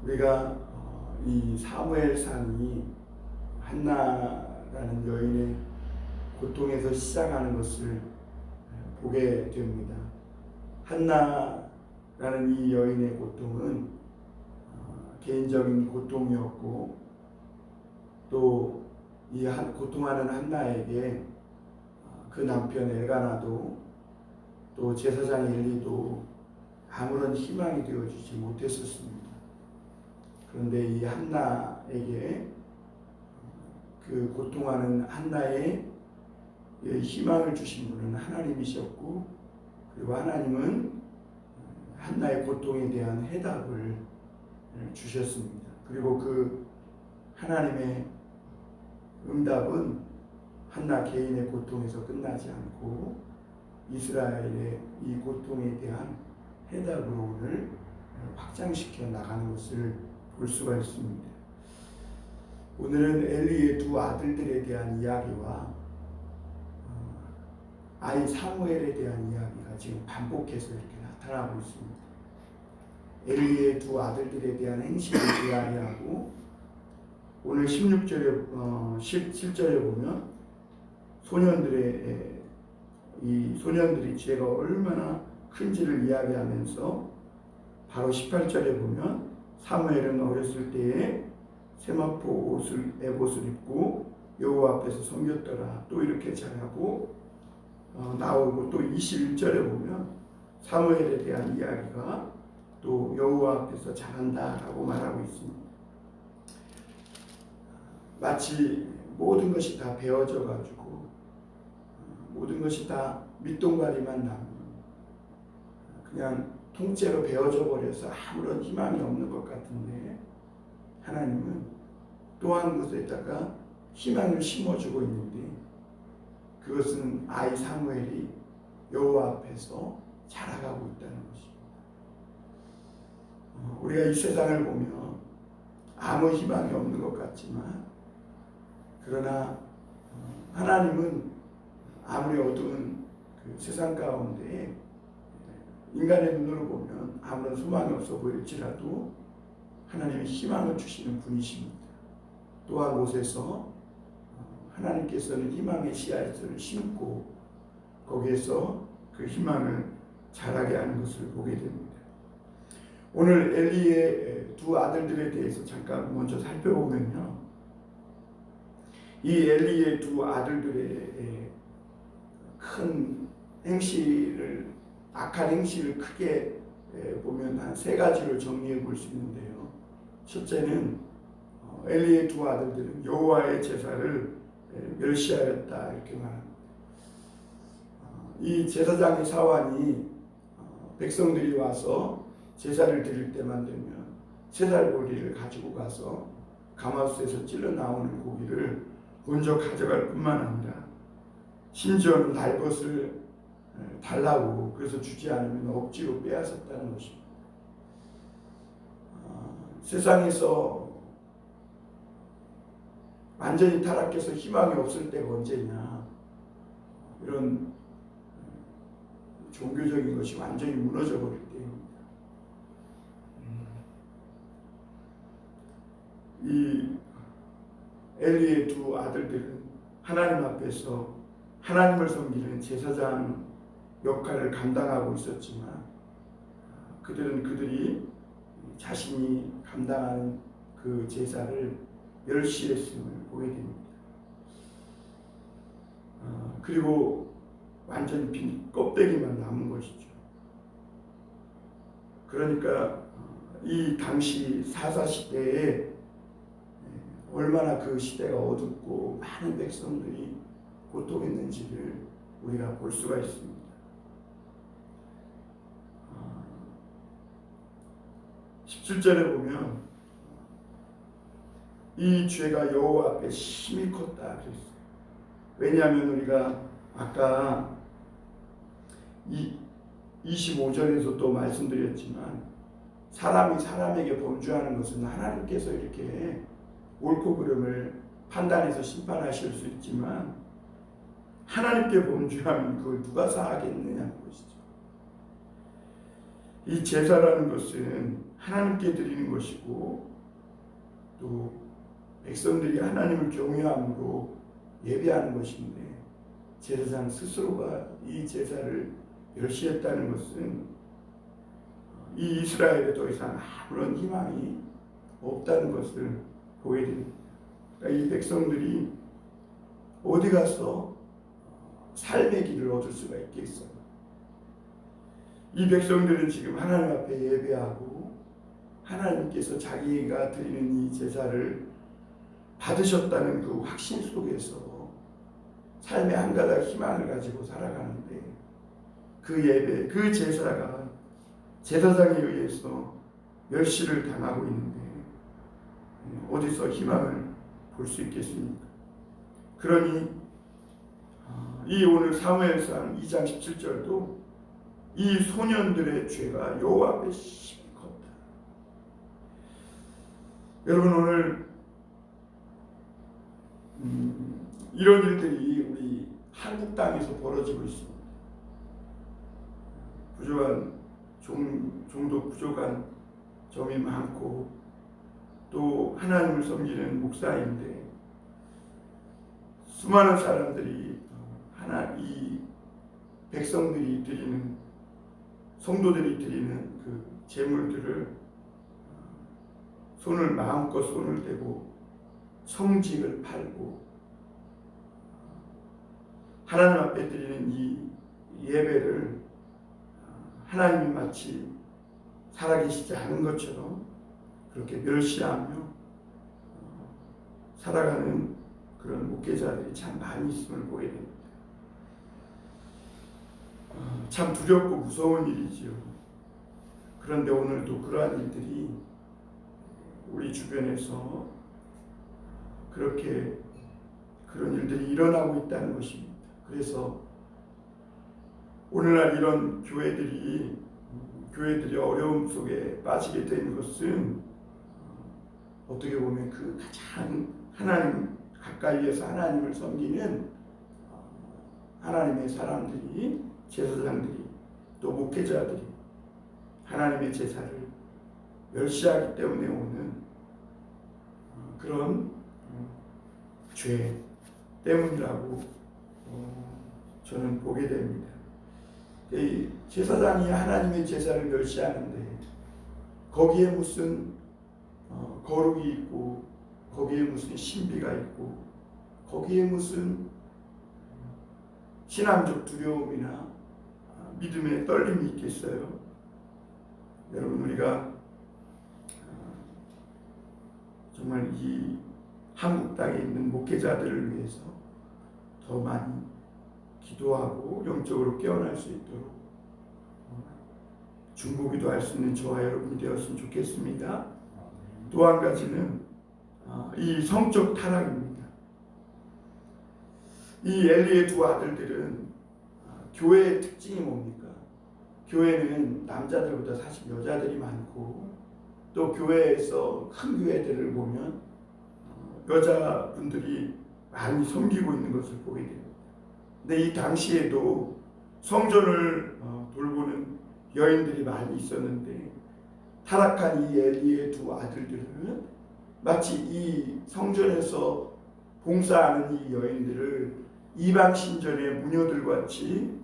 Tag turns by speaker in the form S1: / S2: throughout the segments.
S1: 우리가 이 사무엘상이 한나라는 여인의 고통에서 시작하는 것을 보게 됩니다. 한나라는 이 여인의 고통은 개인적인 고통이었고, 또 이 고통하는 한나에게 그 남편 엘가나도 또 제사장 엘리도 아무런 희망이 되어주지 못했었습니다. 그런데 이 한나에게 그 고통하는 한나의 희망을 주신 분은 하나님이셨고, 그리고 하나님은 한나의 고통에 대한 해답을 주셨습니다. 그리고 그 하나님의 응답은 한나 개인의 고통에서 끝나지 않고 이스라엘의 이 고통에 대한 해답으로 오늘 확장시켜 나가는 것을 볼 수가 있습니다. 오늘은 엘리의 두 아들들에 대한 이야기와 아이 사무엘에 대한 이야기가 지금 반복해서 이렇게 나타나고 있습니다. 엘리의 두 아들들에 대한 행실을 이야기하고, 오늘 17절에 보면 소년들이 죄가 얼마나 큰지를 이야기하면서, 바로 18절에 보면 사무엘은 어렸을 때에 세마포 에봇을 입고 여호와 앞에서 섬겼더라, 또 이렇게 잘하고 나오고, 또 21절에 보면 사무엘에 대한 이야기가 또 여호와 앞에서 잘한다라고 말하고 있습니다. 마치 모든 것이 다 베어져 가지고 모든 것이 다 밑동바리만 남은, 그냥 통째로 베어져 버려서 아무런 희망이 없는 것 같은데, 하나님은 또 한 곳에다가 희망을 심어주고 있는데, 그것은 아이 사무엘이 여호와 앞에서 자라가고 있다는 것입니다. 우리가 이 세상을 보면 아무 희망이 없는 것 같지만, 그러나 하나님은 아무리 어두운 그 세상 가운데 인간의 눈으로 보면 아무런 소망이 없어 보일지라도 하나님이 희망을 주시는 분이십니다. 또 한 곳에서 하나님께서는 희망의 씨앗을 심고 거기에서 그 희망을 자라게 하는 것을 보게 됩니다. 오늘 엘리의 두 아들들에 대해서 잠깐 먼저 살펴보면요, 이 엘리의 두 아들들의 큰 행실을, 악한 행실을 크게 보면 한 세 가지로 정리해 볼 수 있는데요. 첫째는 엘리의 두 아들들은 여호와의 제사를 멸시하였다, 이렇게 말합니다. 이 제사장의 사환이 백성들이 와서 제사를 드릴 때만 되면 새살고기를 가지고 가서 가마솥에서 찔러 나오는 고기를 먼저 가져갈 뿐만 아니라 심지어는 날 것을 달라고, 그래서 주지 않으면 억지로 빼앗았다는 것입니다. 세상에서 완전히 타락해서 희망이 없을 때가 언제냐, 이런 종교적인 것이 완전히 무너져 버릴 때입니다. 이 엘리의 두 아들들은 하나님 앞에서 하나님을 섬기는 제사장 역할을 감당하고 있었지만, 그들이 자신이 감당하는 그 제사를 멸시했음을 보게 됩니다. 그리고 완전히 빈 껍데기만 남은 것이죠. 그러니까 이 당시 사사 시대에 얼마나 그 시대가 어둡고 많은 백성들이 고통했는지를 우리가 볼 수가 있습니다. 17절에 보면 이 죄가 여호와 앞에 심히 컸다 그랬어요. 왜냐하면 우리가 아까 25절에서 또 말씀드렸지만, 사람이 사람에게 범죄하는 것은 하나님께서 이렇게 옳고 그름을 판단해서 심판하실 수 있지만, 하나님께 범죄하면 그걸 누가 사하겠느냐는 것이죠. 이 제사라는 것은 하나님께 드리는 것이고 또 백성들이 하나님을 경외함으로 예배하는 것인데 제사장 스스로가 이 제사를 멸시했다는 것은 이 이스라엘에 더 이상 아무런 희망이 없다는 것을 보게 됩니다. 그러니까 이 백성들이 어디 가서 삶의 길을 얻을 수가 있겠어요. 이 백성들은 지금 하나님 앞에 예배하고 하나님께서 자기가 드리는 이 제사를 받으셨다는 그 확신 속에서 삶의 한 가닥 희망을 가지고 살아가는데 그 예배, 그 제사가 제사장에 의해서 멸시를 당하고 있는데 어디서 희망을 볼 수 있겠습니까? 그러니 이 오늘 사무엘상 2장 17절도 이 소년들의 죄가 여호와 앞에 심히 컸다. 여러분 오늘 이런 일들이 우리 한국 땅에서 벌어지고 있습니다. 부족한 종도 부족한 점이 많고 또 하나님을 섬기는 목사인데 수많은 사람들이 이 백성들이 드리는 성도들이 드리는 그 제물들을 마음껏 손을 대고 성직을 팔고 하나님 앞에 드리는 이 예배를 하나님이 마치 살아계시지 않은 것처럼 그렇게 멸시하며 살아가는 그런 목회자들이 참 많이 있음을 보게 됩니다. 참 두렵고 무서운 일이지요. 그런데 오늘도 그러한 일들이 우리 주변에서 그렇게 그런 일들이 일어나고 있다는 것입니다. 그래서 오늘날 이런 교회들이 어려움 속에 빠지게 된 것은 어떻게 보면 그 가장 하나님 가까이에서 하나님을 섬기는 하나님의 사람들이 제사장들이 또 목회자들이 하나님의 제사를 멸시하기 때문에 오는 그런 죄 때문이라고 저는 보게 됩니다. 이 제사장이 하나님의 제사를 멸시하는데 거기에 무슨 거룩이 있고 거기에 무슨 신비가 있고 거기에 무슨 신앙적 두려움이나 믿음의 떨림이 있겠어요? 여러분 우리가 정말 이 한국 땅에 있는 목회자들을 위해서 더 많이 기도하고 영적으로 깨어날 수 있도록 중보기도 할 수 있는 저와 여러분이 되었으면 좋겠습니다. 또 한 가지는 이 성적 타락입니다. 이 엘리의 두 아들들은 교회의 특징이 뭡니까? 교회는 남자들보다 사실 여자들이 많고 또 교회에서 큰 교회들을 보면 여자분들이 많이 섬기고 있는 것을 보게 됩니다. 근데 이 당시에도 성전을 돌보는 여인들이 많이 있었는데 타락한 이 엘리의 두 아들들은 마치 이 성전에서 봉사하는 이 여인들을 이방 신전의 무녀들 같이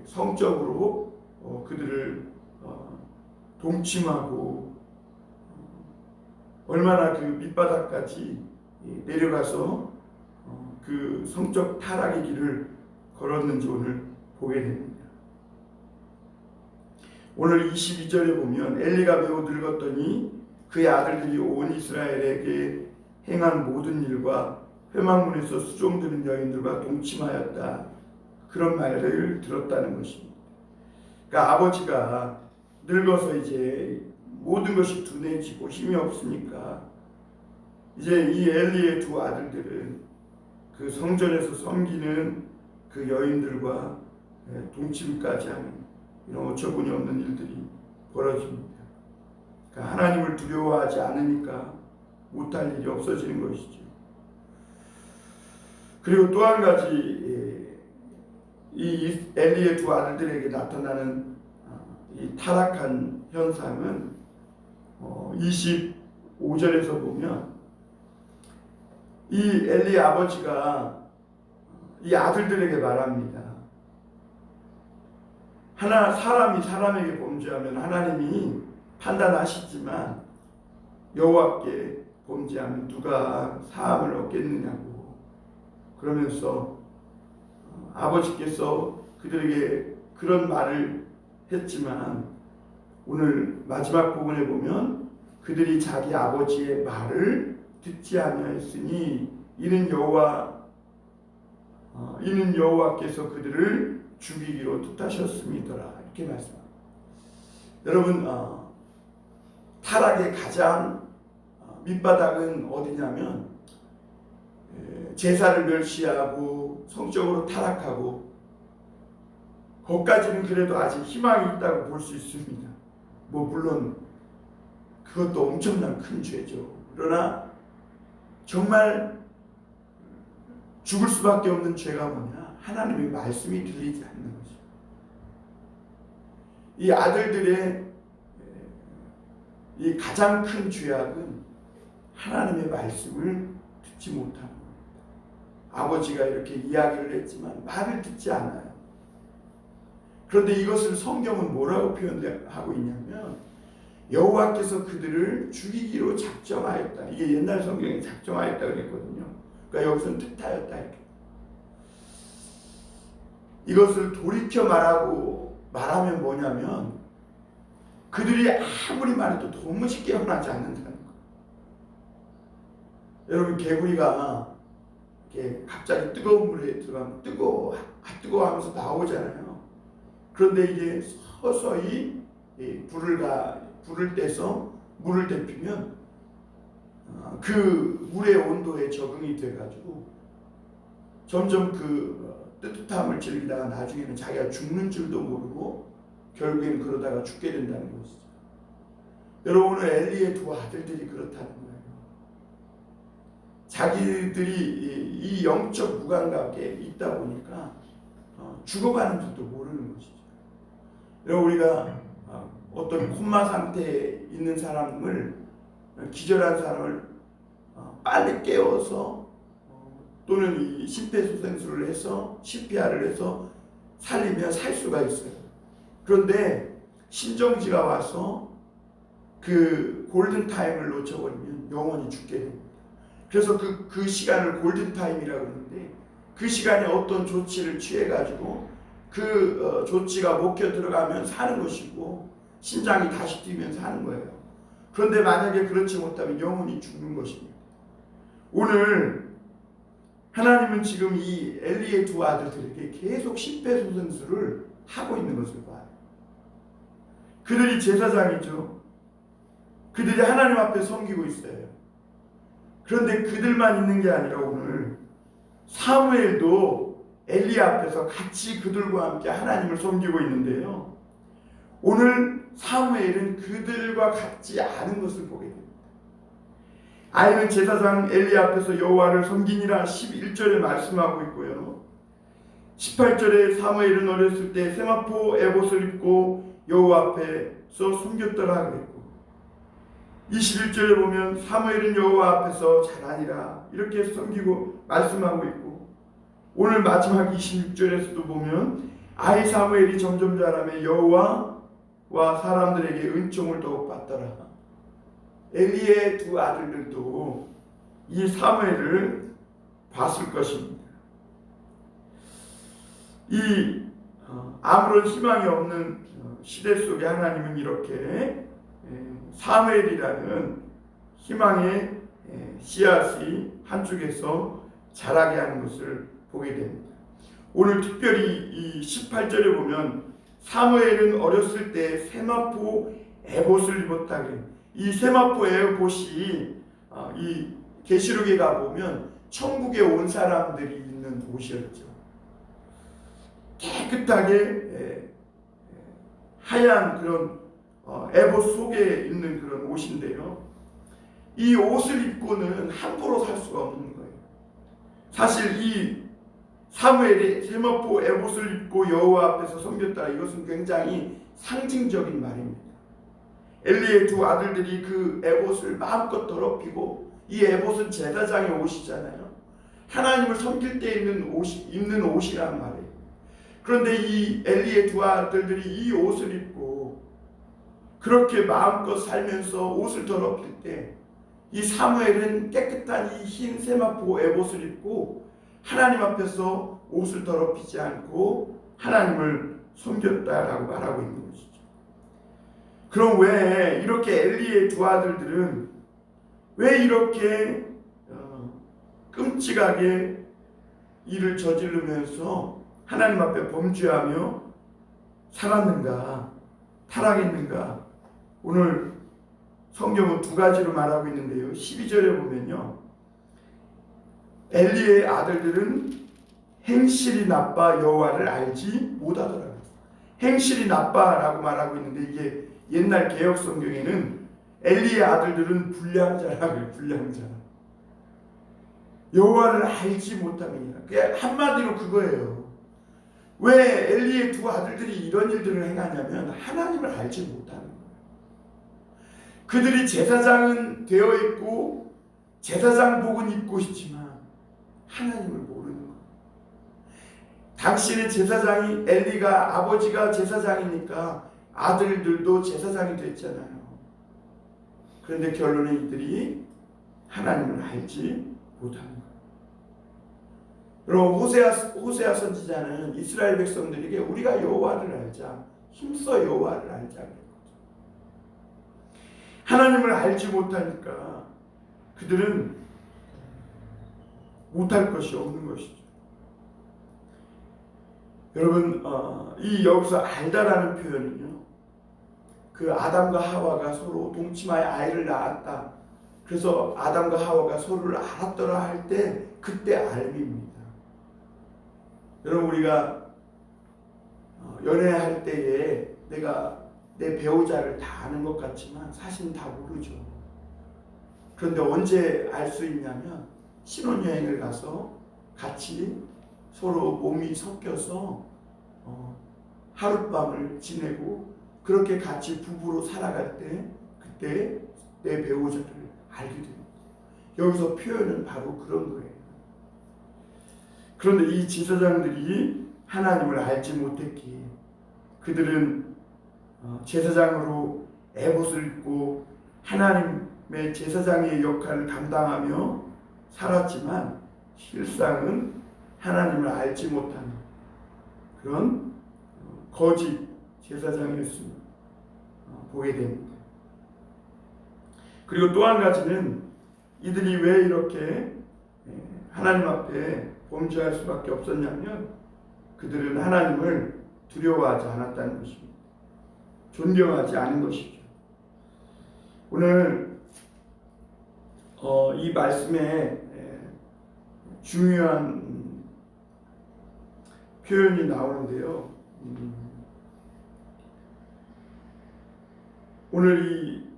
S1: 성적으로 그들을 동침하고 얼마나 그 밑바닥까지 내려가서 그 성적 타락의 길을 걸었는지 오늘 보게 됩니다. 오늘 22절에 보면 엘리가 매우 늙었더니 그의 아들들이 온 이스라엘에게 행한 모든 일과 회막문에서 수종드는 여인들과 동침하였다. 그런 말을 들었다는 것입니다. 그러니까 아버지가 늙어서 이제 모든 것이 둔해지고 힘이 없으니까 이제 이 엘리의 두 아들들은 그 성전에서 섬기는 그 여인들과 동침까지 하는 이런 어처구니 없는 일들이 벌어집니다. 그러니까 하나님을 두려워하지 않으니까 못할 일이 없어지는 것이죠. 그리고 또 한 가지 이 엘리의 두 아들들에게 나타나는 이 타락한 현상은 25절에서 보면 이 엘리 아버지가 이 아들들에게 말합니다. 사람이 사람에게 범죄하면 하나님이 판단하시지만 여호와께 범죄하면 누가 사함을 얻겠느냐고. 그러면서 아버지께서 그들에게 그런 말을 했지만 오늘 마지막 부분에 보면 그들이 자기 아버지의 말을 듣지 아니하였으니 이는 여호와께서 그들을 죽이기로 뜻하셨음이더라. 이렇게 말씀합니다. 여러분, 타락의 가장 밑바닥은 어디냐면 제사를 멸시하고 성적으로 타락하고, 거기까지는 그래도 아직 희망이 있다고 볼 수 있습니다. 물론 그것도 엄청난 큰 죄죠. 그러나 정말 죽을 수밖에 없는 죄가 뭐냐? 하나님의 말씀이 들리지 않는 거죠. 이 아들들의 이 가장 큰 죄악은 하나님의 말씀을 듣지 못하는 겁니다. 아버지가 이렇게 이야기를 했지만 말을 듣지 않아요. 그런데 이것을 성경은 뭐라고 표현하고 있냐면 여호와께서 그들을 죽이기로 작정하였다. 이게 옛날 성경에 작정하였다 그랬거든요. 그러니까 여기서는 뜻하였다 이렇게. 이것을 돌이켜 말하면 뭐냐면 그들이 아무리 말해도 도무지 깨어나지 않는다는 거예요. 여러분, 개구리가 이렇게 갑자기 뜨거운 물에 들어가면 뜨거워 하면서 나오잖아요. 그런데 이게 서서히 불을 떼서 물을 데피면 그 물의 온도에 적응이 돼가지고 점점 그 뜨뜻함을 즐기다가 나중에는 자기가 죽는 줄도 모르고 결국에는 그러다가 죽게 된다는 것이죠. 여러분, 오늘 엘리의 두 아들들이 그렇다는 거예요. 자기들이 이 영적 무감각에 있다 보니까 죽어가는 줄도 모르는 것이죠. 여러분, 우리가 어떤 콤마 상태에 있는 사람을, 기절한 사람을 빨리 깨워서 또는 이 심폐소생술을 해서 CPR을 해서 살리면 살 수가 있어요. 그런데 심정지가 와서 그 골든타임을 놓쳐버리면 영원히 죽게 됩니다. 그래서 그 시간을 골든타임이라고 하는데, 그 시간에 어떤 조치를 취해가지고 그 조치가 먹혀 들어가면 사는 것이고 심장이 다시 뛰면 사는 거예요. 그런데 만약에 그렇지 못하면 영원히 죽는 것입니다. 오늘 하나님은 지금 이 엘리의 두 아들들에게 계속 심폐소생술을 하고 있는 것을 봐요. 그들이 제사장이죠. 그들이 하나님 앞에 섬기고 있어요. 그런데 그들만 있는 게 아니라 오늘 사무엘도 엘리 앞에서 같이 그들과 함께 하나님을 섬기고 있는데요. 오늘 사무엘은 그들과 같지 않은 것을 보게 됩니다. 아이는 제사장 엘리 앞에서 여호와를 섬기니라 11절에 말씀하고 있고요. 18절에 사무엘은 어렸을 때 세마포 에봇을 입고 여호와 앞에서 섬겼더라 그랬고, 21절에 보면 사무엘은 여호와 앞에서 자라니라 이렇게 섬기고 말씀하고 있고, 오늘 마지막 26절에서도 보면 아이 사무엘이 점점 자라며 여호와와 사람들에게 은총을 더욱 받더라. 엘리의 두 아들들도 이 사무엘을 봤을 것입니다. 이 아무런 희망이 없는 시대 속에 하나님은 이렇게 사무엘이라는 희망의 씨앗이 한쪽에서 자라게 하는 것을 보게 됩니다. 오늘 특별히 이 18절에 보면 사무엘은 어렸을 때 세마포 에봇을 입었다 그래요. 이 세마포 에봇이 이 계시록에 가보면 천국에 온 사람들이 있는 옷이었죠. 깨끗하게 하얀 그런 에봇 속에 있는 그런 옷인데요. 이 옷을 입고는 함부로 살 수가 없는 거예요. 사실 이 사무엘이 세마포 에봇을 입고 여호와 앞에서 섬겼다, 이것은 굉장히 상징적인 말입니다. 엘리의 두 아들들이 그 에봇을 마음껏 더럽히고, 이 에봇은 제사장의 옷이잖아요. 하나님을 섬길 때 입는 옷이란 말이에요. 그런데 이 엘리의 두 아들들이 이 옷을 입고 그렇게 마음껏 살면서 옷을 더럽힐 때, 이 사무엘은 깨끗한 이 흰 세마포 에봇을 입고 하나님 앞에서 옷을 더럽히지 않고 하나님을 섬겼다라고 말하고 있는 것이죠. 그럼 왜 이렇게 엘리의 두 아들들은 왜 이렇게 끔찍하게 일을 저지르면서 하나님 앞에 범죄하며 살았는가, 타락했는가? 오늘 성경은 두 가지로 말하고 있는데요. 12절에 보면요, 엘리의 아들들은 행실이 나빠 여호와를 알지 못하더라고요. 행실이 나빠라고 말하고 있는데, 이게 옛날 개역 성경에는 엘리의 아들들은 불량자라고요. 불량자. 여호와를 알지 못함이니라. 그게 한마디로 그거예요. 왜 엘리의 두 아들들이 이런 일들을 행하냐면 하나님을 알지 못하는 거예요. 그들이 제사장은 되어 있고 제사장복은 입고 있지만 하나님을 모르는 거예요. 당신의 제사장이, 엘리가 아버지가 제사장이니까 아들들도 제사장이 됐잖아요. 그런데 결론에 이들이 하나님을 알지 못하는 거예요. 여러분, 호세아 선지자는 이스라엘 백성들에게 우리가 여호와를 알자, 힘써 여호와를 알자 그랬거든요. 하나님을 알지 못하니까 그들은 못할 것이 없는 것이죠. 여러분, 이 여기서 알다라는 표현은요, 그 아담과 하와가 서로 동침하여 아이를 낳았다, 그래서 아담과 하와가 서로를 알았더라 할 때, 그때 알미입니다. 여러분, 우리가 연애할 때에 내가 내 배우자를 다 아는 것 같지만 사실은 다 모르죠. 그런데 언제 알 수 있냐면 신혼여행을 가서 같이 서로 몸이 섞여서 하룻밤을 지내고 그렇게 같이 부부로 살아갈 때, 그때 내 배우자를 알게 됩니다. 여기서 표현은 바로 그런 거예요. 그런데 이 제사장들이 하나님을 알지 못했기에 그들은 제사장으로 에봇을 입고 하나님의 제사장의 역할을 감당하며 살았지만 실상은 하나님을 알지 못하는 그런 거짓 제사장이었음을 보게 됩니다. 그리고 또 한 가지는 이들이 왜 이렇게 하나님 앞에 범죄할 수밖에 없었냐면 그들은 하나님을 두려워하지 않았다는 것입니다. 존경하지 않은 것이죠. 오늘 이 말씀에 중요한 표현이 나오는데요. 오늘 이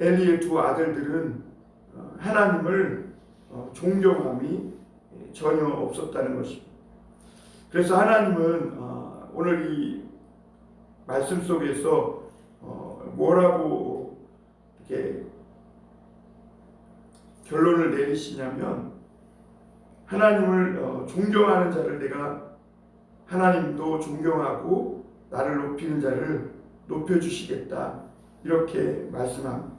S1: 엘리의 두 아들들은 하나님을 존경함이 전혀 없었다는 것입니다. 그래서 하나님은 오늘 이 말씀 속에서 뭐라고 이렇게 결론을 내리시냐면, 하나님을 존경하는 자를 내가, 하나님도 존경하고 나를 높이는 자를 높여주시겠다, 이렇게 말씀합니다.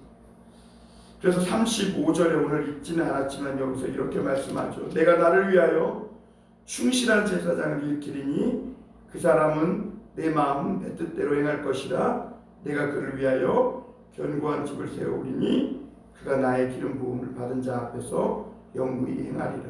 S1: 그래서 35절에 오늘 읽지는 않았지만 여기서 이렇게 말씀하죠. 내가 나를 위하여 충실한 제사장을 일으키리니 그 사람은 내 마음 내 뜻대로 행할 것이라. 내가 그를 위하여 견고한 집을 세우리니 그가 나의 기름 부음을 받은 자 앞에서 영구히 행하리라.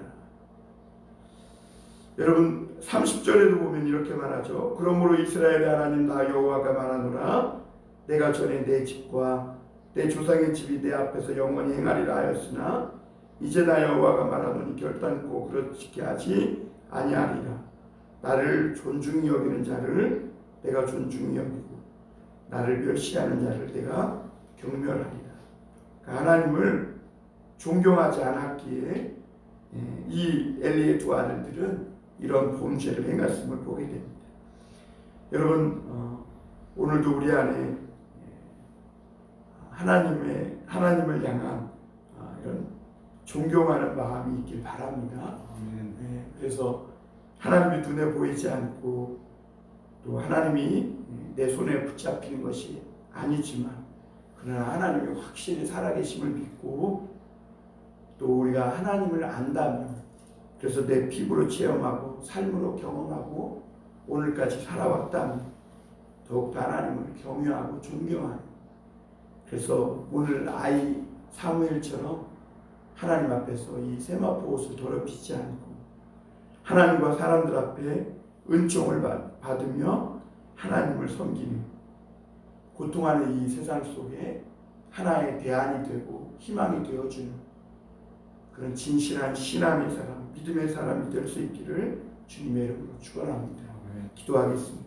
S1: 여러분, 30절에도 보면 이렇게 말하죠. 그러므로 이스라엘의 하나님 나 여호와가 말하노라. 내가 전에 내 집과 내 조상의 집이 내 앞에서 영원히 행하리라 하였으나 이제 나 여호와가 말하노니 결단코 그렇게 하지 아니하리라. 나를 존중히 여기는 자를 내가 존중히 여기고 나를 멸시하는 자를 내가 경멸하리라. 그러니까 하나님을 존경하지 않았기에 이 엘리의 두 아들들은 이런 범죄를 행했음을 보게 됩니다. 여러분, 오늘도 우리 안에 하나님을 향한 이런 존경하는 마음이 있길 바랍니다. 네, 그래서 하나님이 눈에 보이지 않고 또 하나님이 내 손에 붙잡히는 것이 아니지만 그러나 하나님이 확실히 살아계심을 믿고 또 우리가 하나님을 안다면 그래서 내 피부로 체험하고 삶으로 경험하고 오늘까지 살아왔다면 더욱더 하나님을 경외하고 존경하는 그래서 오늘 아이 사무엘처럼 하나님 앞에서 이 세마포 옷을 더럽히지 않고 하나님과 사람들 앞에 은총을 받으며 하나님을 섬기는 고통하는 이 세상 속에 하나의 대안이 되고 희망이 되어주는 그런 진실한 신앙의 사람, 믿음의 사람이 될 수 있기를 주님의 이름으로 축원합니다. 기도하겠습니다.